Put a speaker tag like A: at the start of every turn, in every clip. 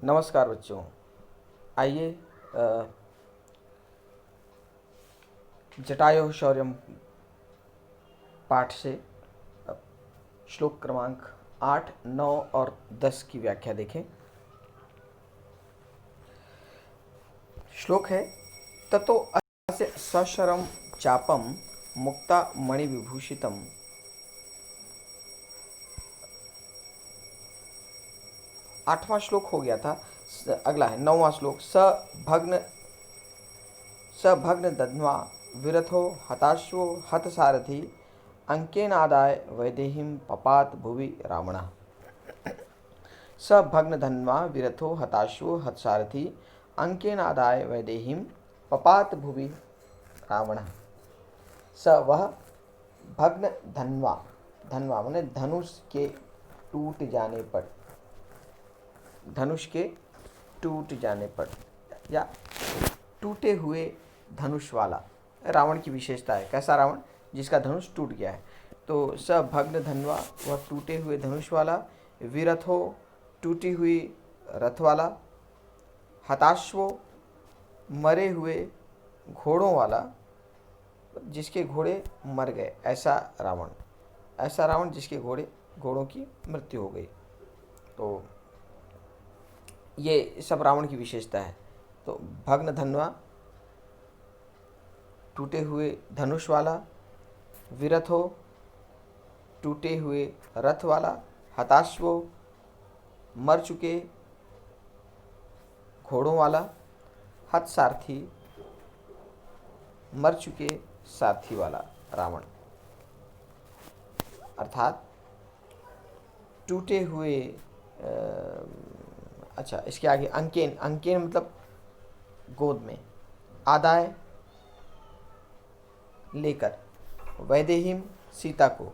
A: नमस्कार बच्चों। आइए जटायु शौर्यम पाठ से श्लोक क्रमांक 8, 9 और 10 की व्याख्या देखें। श्लोक है ततो अस्य सशरम चापम मुक्ता मणिविभूषितम। आठवां श्लोक हो गया था, अगला है 9वां श्लोक। सभग्न दध्वा विरथो हताश्वो हतसारथि अंकेनादाय वैदेहीं पपात भुवि रावणः। सभग्न धन्वा विरथो हताश्वो हतसारथि अंकेनादाय वैदेहीं पपात भुवि रावणः। स वह भग्न धन्वा, धन्वा माने धनुष के टूट जाने पर, धनुष के टूट जाने पर या टूटे हुए धनुष वाला रावण की विशेषता है। कैसा रावण? जिसका धनुष टूट गया है। तो स भग्न धन्वा, वह टूटे हुए धनुष वाला, विरथो टूटी हुई रथ वाला, हताश्वो मरे हुए घोड़ों वाला, जिसके घोड़े मर गए, ऐसा रावण, ऐसा रावण जिसके घोड़ों की मृत्यु हो गई। तो ये सब रावण की विशेषता है। तो भग्न धन्वा, टूटे हुए धनुष वाला, विरथो टूटे हुए रथ वाला, हताश्वो मर चुके घोड़ों वाला, हत सारथी मर चुके सारथी वाला रावण। अर्थात टूटे हुए अच्छा, इसके आगे अंकेन, अंकेन मतलब गोद में, आदाय लेकर, वैदेहीम सीता को,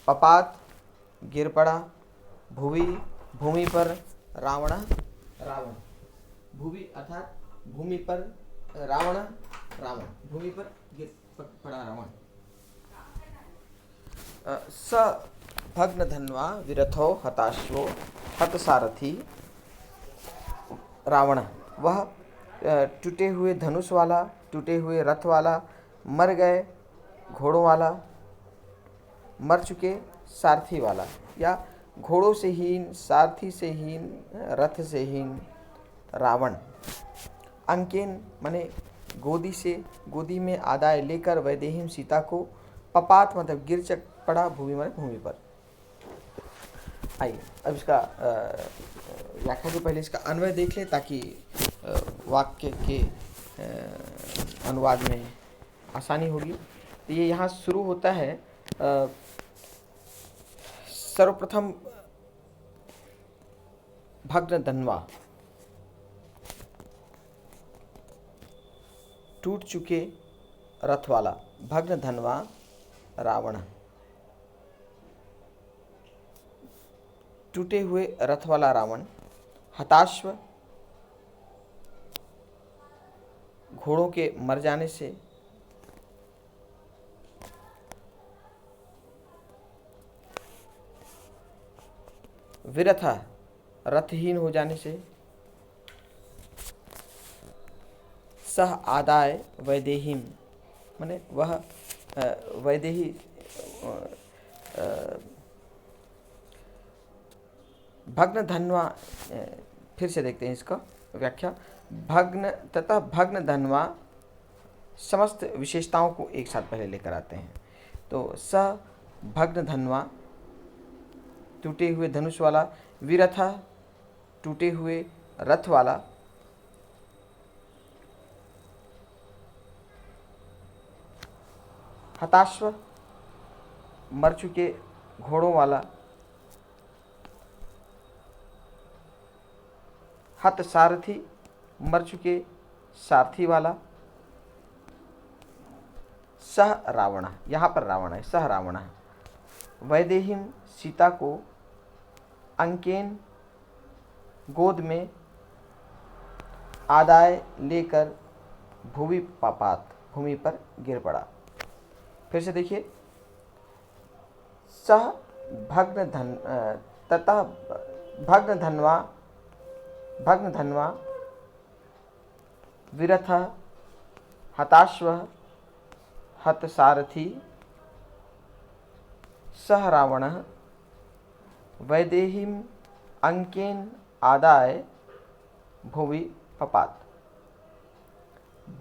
A: पपात गिर पड़ा, भुवि भूमि पर, रावण रावण, भुवि अर्थात भूमि पर, रावण रावण भूमि पर गिर पड़ा रावण। स भग्न धन्वा विरथो हताश्वो हतसारथि रावण, वह टूटे हुए धनुष वाला, टूटे हुए रथ वाला, मर गए घोड़ों वाला, मर चुके सारथी वाला, या घोड़ों से हीन, सारथी से हीन, रथ से हीन रावण। अंकेन माने गोदी से, गोदी में आदाय लेकर, वैदेहीम सीता को, पपात मतलब गिर चक पड़ा, भूमि माने भूमि पर। आइए अब इसका व्याख्या के पहले इसका अन्वय देख लें, ताकि वाक्य के अनुवाद में आसानी होगी। तो ये यहाँ शुरू होता है, सर्वप्रथम भग्न धन्वा, टूट चुके रथ वाला, भग्न धन्वा रावण, टूटे हुए रथ वाला रावण, हताश्व घोड़ों के मर जाने से, विरथा रथहीन हो जाने से, सह आदाय वैदेहीम माने वह वैदेही, भग्न धन्वा, फिर से देखते हैं इसका व्याख्या। भग्न तथा भग्न धन्वा समस्त विशेषताओं को एक साथ पहले लेकर आते हैं। तो स भग्न धन्वा टूटे हुए धनुष वाला, विरथा टूटे हुए रथ वाला, हताश्व मर चुके घोड़ों वाला, हत सारथी मर चुके सारथी वाला, सह रावण, यहाँ पर रावण है, सह रावण, वैदेहीम सीता को, अंकेन गोद में, आदाय लेकर, भुवि पापात भूमि पर गिर पड़ा। फिर से देखिए, सह भग्न धन तथा भग्न धन्वा भग्न धन्वा विरथ हताश्व हत सारथी सह रावण वैदेहीम अंकेन आदाय भुवि पपात।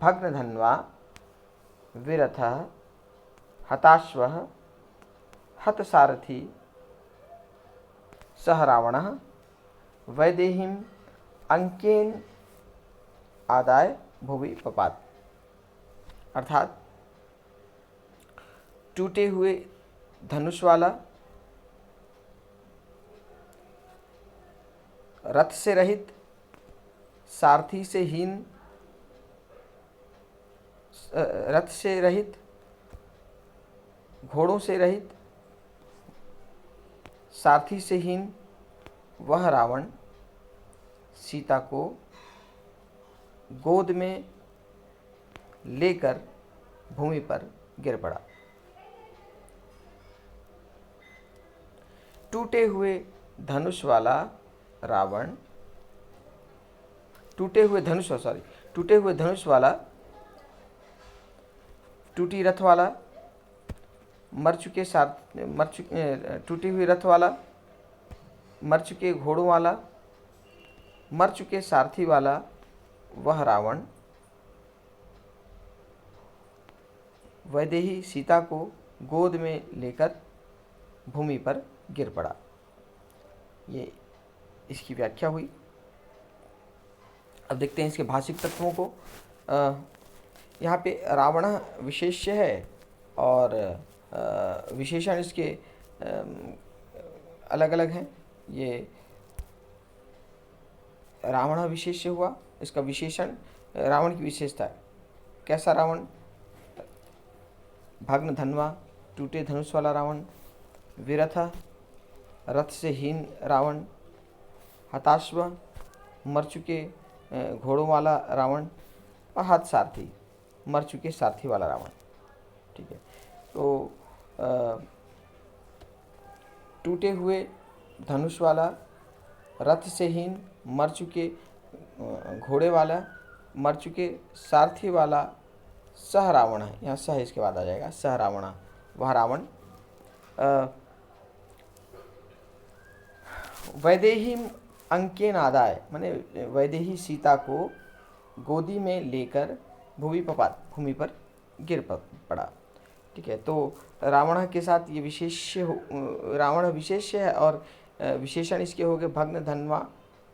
A: भग्न धन्वा विरथ हताश्व हत सारथी सह रावण वैदेहीम अंकेन आदाय भुवि पपात। अर्थात टूटे हुए धनुष वाला, रथ से रहित, सारथी से हीन, रथ से रहित, घोड़ों से रहित, सारथी से हीन वह रावण सीता को गोद में लेकर भूमि पर गिर पड़ा। टूटे हुए धनुष वाला रावण, टूटे हुए धनुष वाला, टूटी रथ वाला, टूटी हुई रथ वाला, मर चुके घोड़ों वाला, मर चुके सारथी वाला वह रावण वैदेही सीता को गोद में लेकर भूमि पर गिर पड़ा। ये इसकी व्याख्या हुई। अब देखते हैं इसके भाषिक तत्वों को। यहाँ पे रावण विशेष्य है और विशेषण इसके अलग अलग हैं। ये रावण विशेष्य हुआ, इसका विशेषण रावण की विशेषता है। कैसा रावण? भग्न धन्वा, टूटे धनुष वाला रावण, विरथ, रथ से हीन रावण, हताश्व, मर चुके घोड़ों वाला रावण, और हत सारथी, मर चुके सारथी वाला रावण। ठीक है, तो टूटे हुए धनुष वाला, रथ से हीन, मर चुके घोड़े वाला, मर चुके सारथी वाला सह रावण है। यहाँ सह इसके बाद आ जाएगा, सह रावण, वह रावण वैदेही अंकेन आदाय, माने वैदेही सीता को गोदी में लेकर भूमि पर गिर पड़ा। ठीक है, तो रावण के साथ ये रावण विशेष्य है और विशेषण इसके हो गए भग्न धन्वा,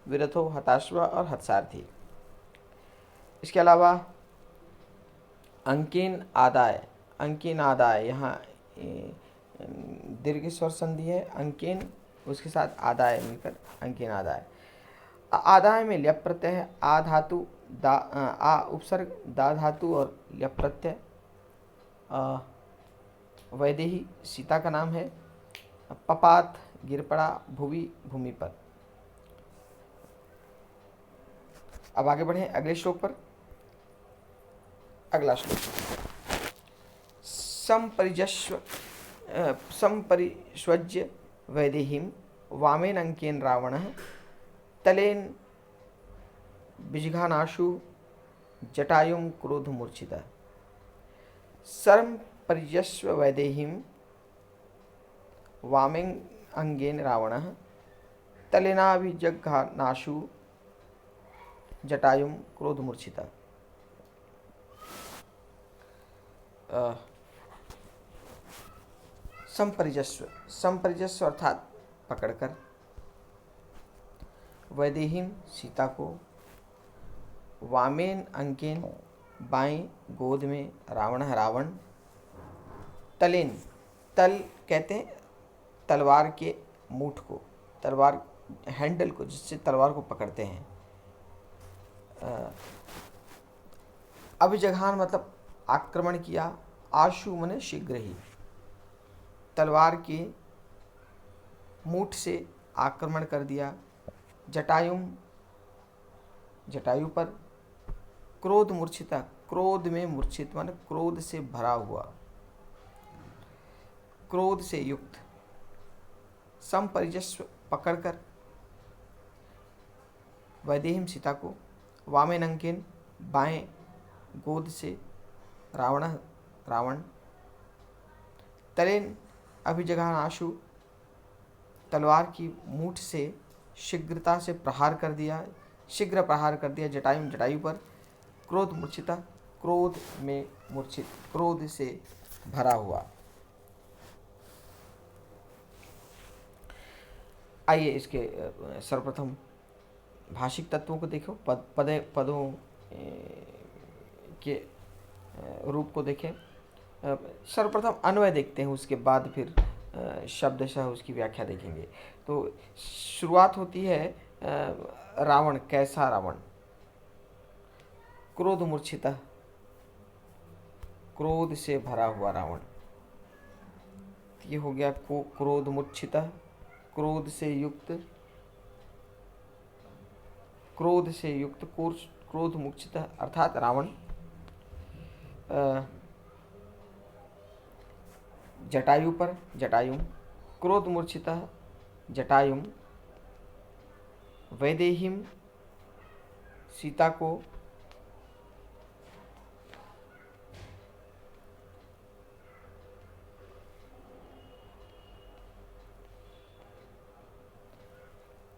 A: विरथो, हताश्व और हतसारथी। इसके अलावा अंकेन आदाय, यहाँ दीर्घ स्वर संधि है, अंकेन उसके साथ आदाय मिलकर अंकेन आदाय। आदाय में ल्यप प्रत्यय है, आ धातु, आ उपसर्ग, दा धातु और ल्यप प्रत्यय। वैदेही सीता का नाम है। पपात गिर पड़ा, भूवि भूमि पर। अब आगे बढ़ें अगले श्लोक पर। अगला श्लोक, संपरिष्वज्य वैदेहीम वामेन अंकेन रावणः तलेन बिजघानाशु जटायुं क्रोधमूर्छितः। संपरिष्व वैदेहीम वामेन अंकेन रावणः तलेनाभिजघानाशु जटायुं क्रोधमूर्छितः। संपरिजस्व अर्थात पकड़कर, वैदेहीम सीता को, वामेन अंकेन बाएं गोद में, रावण, तलेन, तल कहते हैं तलवार के मूठ को, तलवार हैंडल को, जिससे तलवार को पकड़ते हैं। अभिजघान मतलब आक्रमण किया, आशु मने शीघ्र ही, तलवार के मूठ से आक्रमण कर दिया। जटायु पर, क्रोध मूर्छिता, क्रोध में मूर्छित माने क्रोध से भरा हुआ, क्रोध से युक्त। संपरिजस्व पकड़कर, वैदेहीम सीता को, वामेन अंकेन बाएं गोद से रावण, तलेन अभिजगान आशु तलवार की मूठ से शीघ्र प्रहार कर दिया जटायु पर, क्रोध मूर्छिता, क्रोध में मूर्छित, क्रोध से भरा हुआ। आइए इसके सर्वप्रथम भाषिक तत्वों को देखो, पदों के रूप को देखें। सर्वप्रथम अन्वय देखते हैं, उसके बाद फिर शब्दशः उसकी व्याख्या देखेंगे। तो शुरुआत होती है रावण, कैसा रावण? क्रोध मूर्छिता, क्रोध से भरा हुआ रावण। ये हो गया क्रोध मूर्छिता, क्रोध से युक्त, क्रोध मूर्छिता अर्थात रावण जटायु पर, जटायु, क्रोध मूर्छिता जटायु, वैदेहीम सीता को,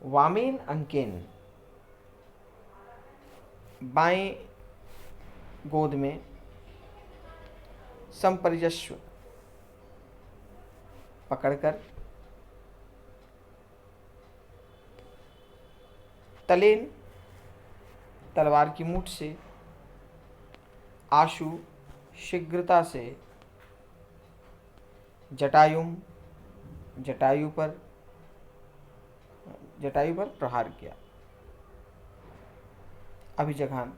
A: वामेन अंकेन बाएं गोद में, संपरिजस्व पकड़कर, तलेन तलवार की मूठ से, आशु शीघ्रता से, जटायु पर प्रहार किया, अभिजघान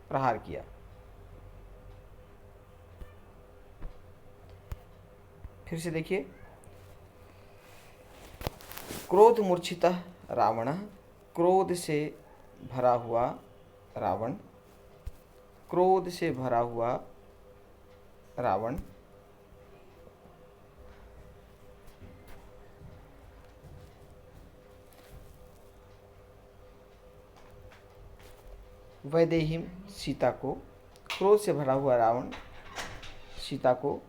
A: प्रहार किया। फिर से देखिए, क्रोध मूर्छिता रावण, क्रोध से भरा हुआ रावण, क्रोध से भरा हुआ रावण, वैदेहीम सीता को, क्रोध से भरा हुआ रावण सीता को,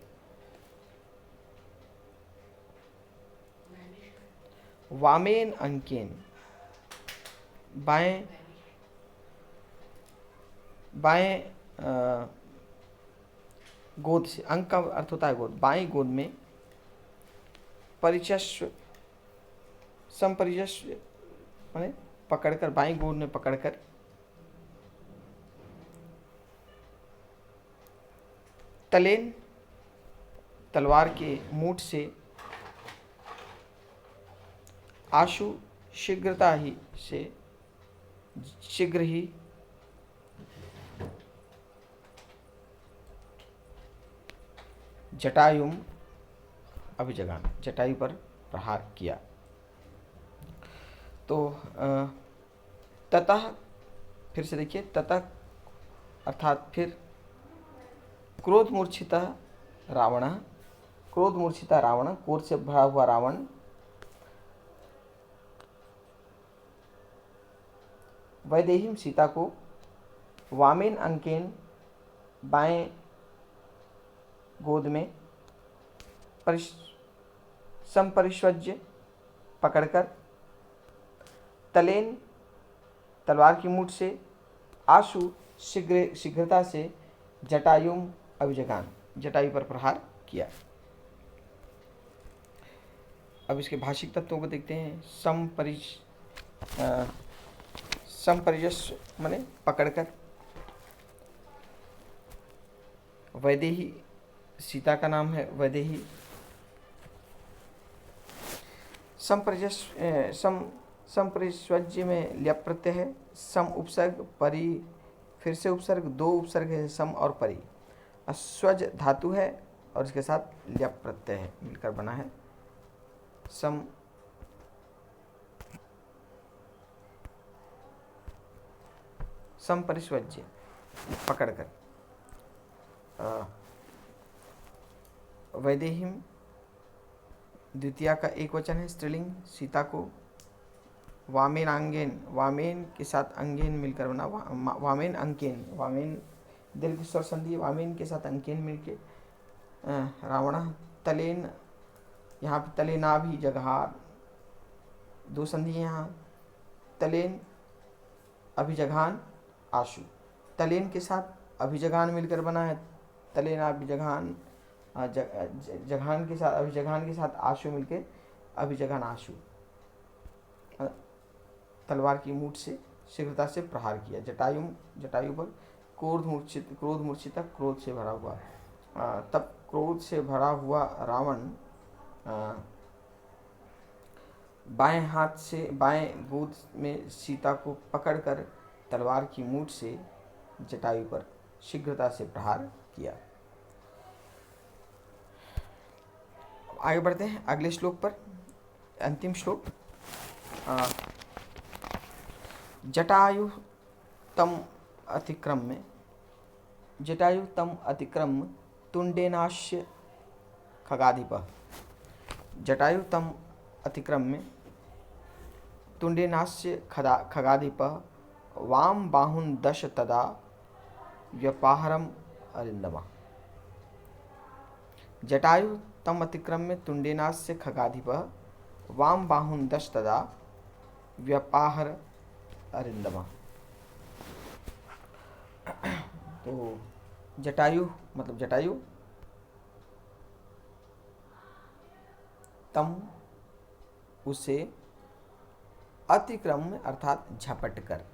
A: वामेन अंकेन बाएं गोद से, अंक का अर्थ होता है गोद, बाएं गोद में, परिचस्व संपरिचस्व माने पकड़कर, बाएं गोद में पकड़कर, तलेन तलवार के मूठ से, आशु शीघ्र ही, जटायुम अभिजगान, जटायु पर प्रहार किया। तो ततः, फिर से देखिए, ततः अर्थात फिर, क्रोध मूर्छिता रावण, क्रोध से भरा हुआ रावण, वैदेहीम सीता को, वामेन अंकेन बाएं गोद में, संपरिष्वज्य पकड़कर, तलेन तलवार की मूठ से, आशु शीघ्रता से, जटायुम अभिजगान, जटायु पर प्रहार किया। अब इसके भाषिक तत्वों को देखते हैं। संपरिजस्व माने पकड़कर, वैदेही सीता का नाम है वैदेही, संपरिस्वज्य में ल्यप प्रत्यय है, सम उपसर्ग, परि फिर से उपसर्ग, दो उपसर्ग है, सम और परि, अस्वज धातु है और इसके साथ ल्यप प्रत्यय है, मिलकर बना है सम। संपरिस्वज्य पकड़कर, वैदेहीम द्वितीया का एक वचन है, स्त्रीलिंग, सीता को वामेन अंगेन, वामेन के साथ अंगेन मिलकर बना वामेन अंकेन, वामेन दीर्घ स्वर संधि, वामेन के साथ अंकेन मिलके रावण। तलेन, यहाँ पे तलेना भी जगहार, दो संधि यहाँ। तलेन अभिजघान आशु, तलेन के साथ अभिजघान मिलकर बना है तलेन अभिजघान, जघान के साथ अभिजघान के साथ आशु मिलके अभिजघान आशु। तलवार की मूठ से शीघ्रता से प्रहार किया। जटायु पर क्रोध मूर्छित, क्रोध से भरा हुआ। तब क्रोध से भरा हुआ रावण बाएं हाथ से बाएं गोद में सीता को पकड़कर तलवार की मूठ से जटायु पर शीघ्रता से प्रहार किया। आगे बढ़ते हैं अगले श्लोक पर, अंतिम श्लोक। जटायु तम अतिक्रम्य, जटायु तम अतिक्रम्य तुंडेनाश्य खगाधिपः, जटायु तम अतिक्रम्य तुंडेनास्य खगाधिपः वाम बाहुन दश तदा व्यपाहरम अरिंदमा। जटायु तम अतिक्रम्य तुंडेनास्य खगाधिपः वाम बाहुन दश तदा व्यपाहर अरिंदमा। तो जटायु मतलब जटायु, तम उसे, अतिक्रम्य अर्थात झपट कर,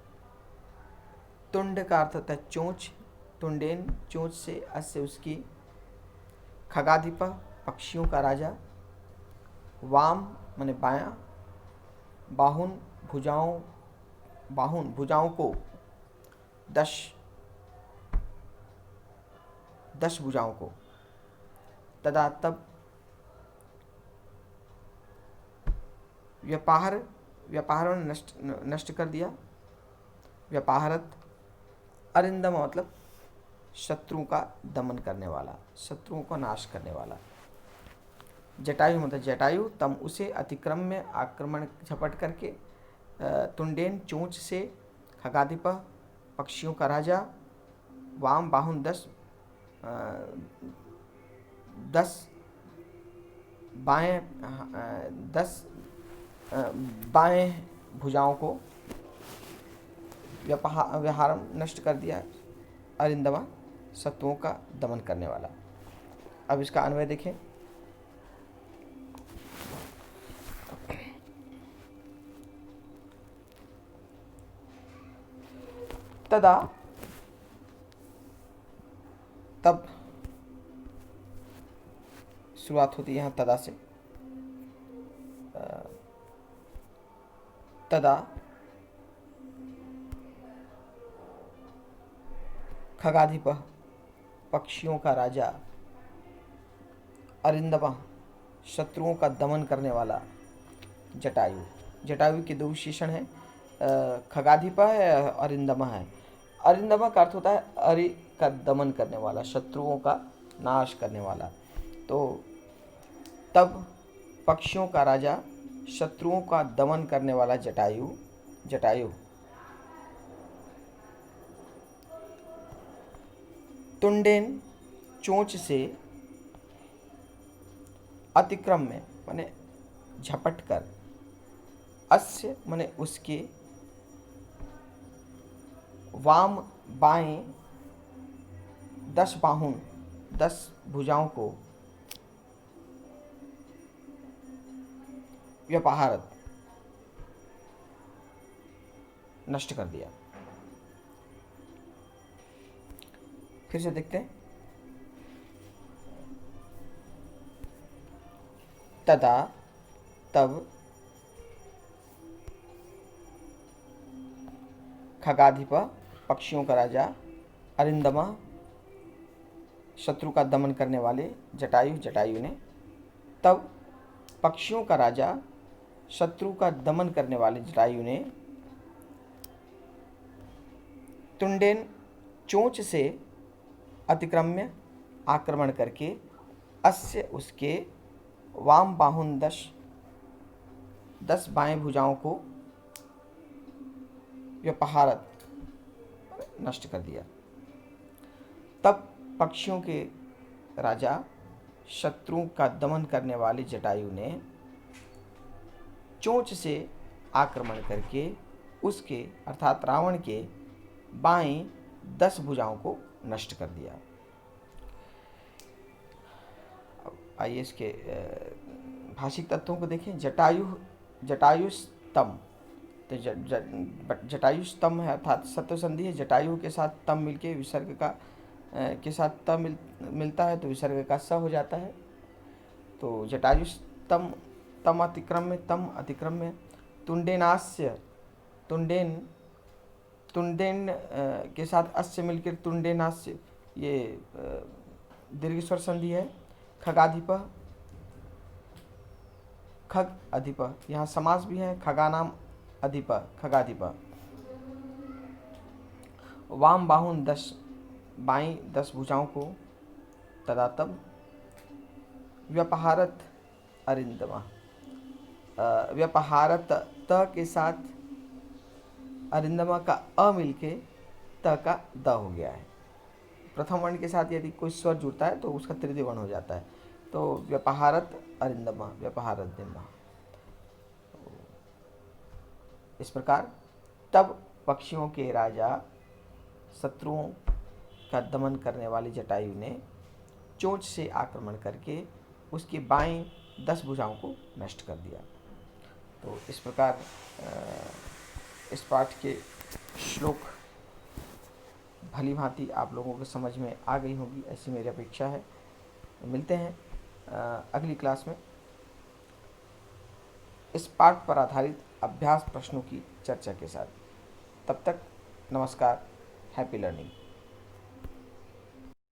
A: तुंड का अर्थ होता है चोंच, तुंडेन चोंच से, अस्य उसकी, खगाधिप पक्षियों का राजा, वाम माने बायां, बाहुन भुजाओं, बाहुन भुजाओं को, दस भुजाओं को, तदा तब, व्यापार ने नष्ट कर दिया, व्यापारत, अरिंदम मतलब शत्रुओं का दमन करने वाला, शत्रुओं का नाश करने वाला। जटायु मतलब जटायु, तम उसे, अतिक्रम्य आक्रमण झपट करके, तुंडेन चोंच से, खगाधिप पक्षियों का राजा, वाम बाहुन दस बाएं भुजाओं को, व्यवहार नष्ट कर दिया, अरिंदमा शत्रुओं का दमन करने वाला। अब इसका अन्वय देखें। तदा तब, शुरुआत होती है यहाँ तदा से। तदा खगाधिप पक्षियों का राजा, अरिंदमा शत्रुओं का दमन करने वाला, जटायु, जटायु के दो विशेषण हैं, खगाधिपा है, अरिंदमा है। अरिंदमा का अर्थ होता है अरि का दमन करने वाला, शत्रुओं का नाश करने वाला। तो तब पक्षियों का राजा, शत्रुओं का दमन करने वाला जटायु तुंडेन चोंच से, अतिक्रम्य माने झपट कर, अस्य माने उसके, वाम बाएं, दस बाहुन 10 भुजाओं को, व्यपाहरत नष्ट कर दिया। फिर से देखते हैं। तदा तब खगाधिप पक्षियों का राजा, अरिंदमा शत्रु का दमन करने वाले, जटायु ने, तब पक्षियों का राजा, शत्रु का दमन करने वाले जटायु ने, तुंडेन चोंच से अतिक्रम्य आक्रमण करके, अस्य उसके, वाम बाहुन 10 बाएं भुजाओं को, व्यपहारत नष्ट कर दिया। तब पक्षियों के राजा शत्रुओं का दमन करने वाले जटायु ने चोंच से आक्रमण करके उसके अर्थात रावण के बाएं 10 भुजाओं को नष्ट कर दिया। आइए इसके भाषिक तत्वों को देखें। जटायुस्तम, तो जटायुस्तम है अर्थात सत्व संधि है। जटायु के साथ तम मिलके विसर्ग का के साथ त मिलता है तो विसर्ग का स हो जाता है। तो जटायुस्तम, तम अतिक्रम में तुंडेनास्य, तुंडेन के साथ अस्य मिलकर तुंडेनास्य, ये दीर्घ स्वर संधि है। खगाधिप, खग अधिप, यहाँ समास भी है। खगानाम अधिप, खगाधिप। वाम बाहुन 10, बाई 10 भुजाओं को। तदा तब व्यपहारत अरिंदमा, व्यपहारत त के साथ अरिंदमा का अ मिलके त का द हो गया है। प्रथम वर्ण के साथ यदि कोई स्वर जुड़ता है तो उसका तृतीय वर्ण हो जाता है। तो व्यपहारत अरिंदमा, व्यपहारत दिम्मा। इस प्रकार तब पक्षियों के राजा शत्रुओं का दमन करने वाले जटायु ने चोंच से आक्रमण करके उसके बाएं 10 भुजाओं को नष्ट कर दिया। तो इस प्रकार इस पाठ के श्लोक भली भांति आप लोगों को समझ में आ गई होगी, ऐसी मेरी अपेक्षा है। मिलते हैं अगली क्लास में इस पाठ पर आधारित अभ्यास प्रश्नों की चर्चा के साथ। तब तक नमस्कार, हैप्पी लर्निंग।